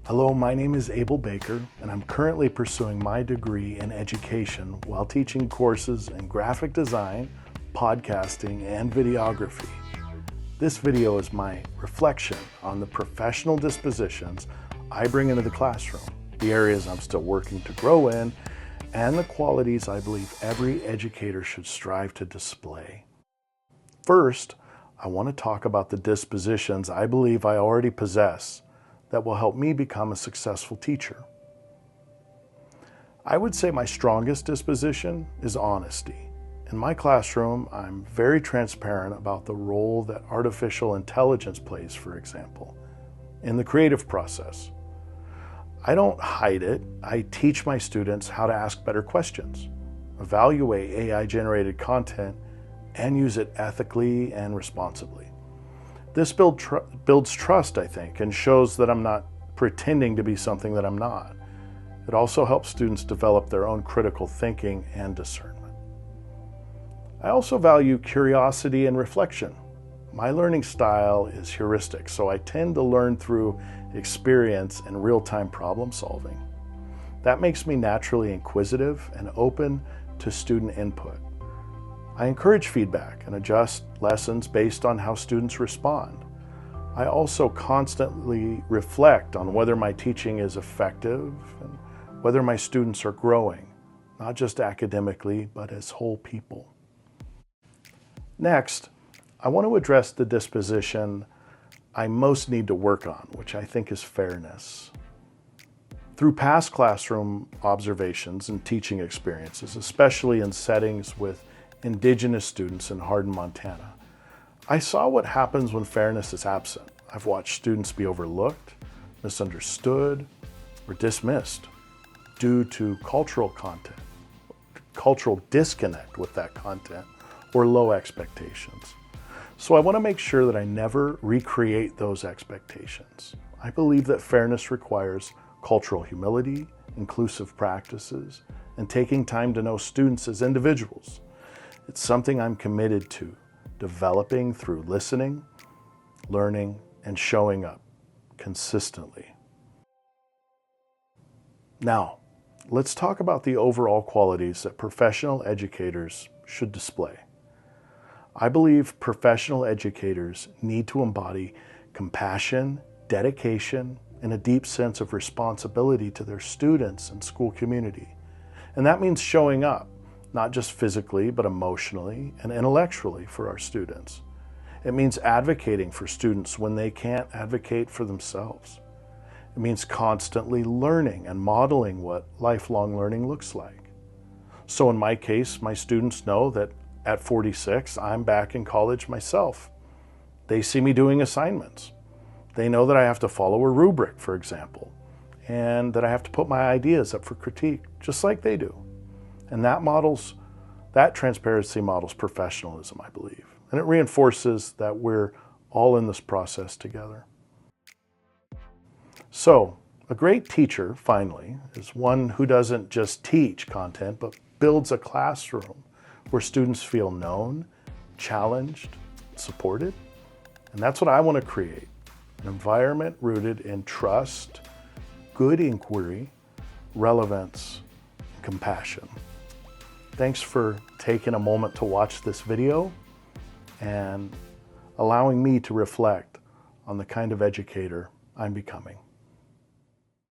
Hello, my name is Abel Baker, and I'm currently pursuing my degree in education while teaching courses in graphic design, podcasting, and videography. This video is my reflection on the professional dispositions I bring into the classroom, the areas I'm still working to grow in, and the qualities I believe every educator should strive to display. First, I want to talk about the dispositions I believe I already possess that will help me become a successful teacher. I would say my strongest disposition is honesty. In my classroom, I'm very transparent about the role that artificial intelligence plays, for example, in the creative process. I don't hide it. I teach my students how to ask better questions, evaluate AI-generated content, and use it ethically and responsibly. This builds trust, I think, and shows that I'm not pretending to be something that I'm not. It also helps students develop their own critical thinking and discernment. I also value curiosity and reflection. My learning style is heuristic, so I tend to learn through experience and real-time problem solving. That makes me naturally inquisitive and open to student input. I encourage feedback and adjust lessons based on how students respond. I also constantly reflect on whether my teaching is effective and whether my students are growing, not just academically, but as whole people. Next, I want to address the disposition I most need to work on, which I think is fairness. Through past classroom observations and teaching experiences, especially in settings with Indigenous students in Hardin, Montana, I saw what happens when fairness is absent. I've watched students be overlooked, misunderstood, or dismissed due to cultural disconnect with that content, or low expectations. So I want to make sure that I never recreate those expectations. I believe that fairness requires cultural humility, inclusive practices, and taking time to know students as individuals. It's something I'm committed to developing through listening, learning, and showing up consistently. Now, let's talk about the overall qualities that professional educators should display. I believe professional educators need to embody compassion, dedication, and a deep sense of responsibility to their students and school community. And that means showing up, not just physically, but emotionally and intellectually for our students. It means advocating for students when they can't advocate for themselves. It means constantly learning and modeling what lifelong learning looks like. So in my case, my students know that at 46, I'm back in college myself. They see me doing assignments. They know that I have to follow a rubric, for example, and that I have to put my ideas up for critique, just like they do. And that transparency models professionalism, I believe. And it reinforces that we're all in this process together. So, a great teacher, finally, is one who doesn't just teach content, but builds a classroom where students feel known, challenged, supported. And that's what I want to create. An environment rooted in trust, good inquiry, relevance, and compassion. Thanks for taking a moment to watch this video and allowing me to reflect on the kind of educator I'm becoming.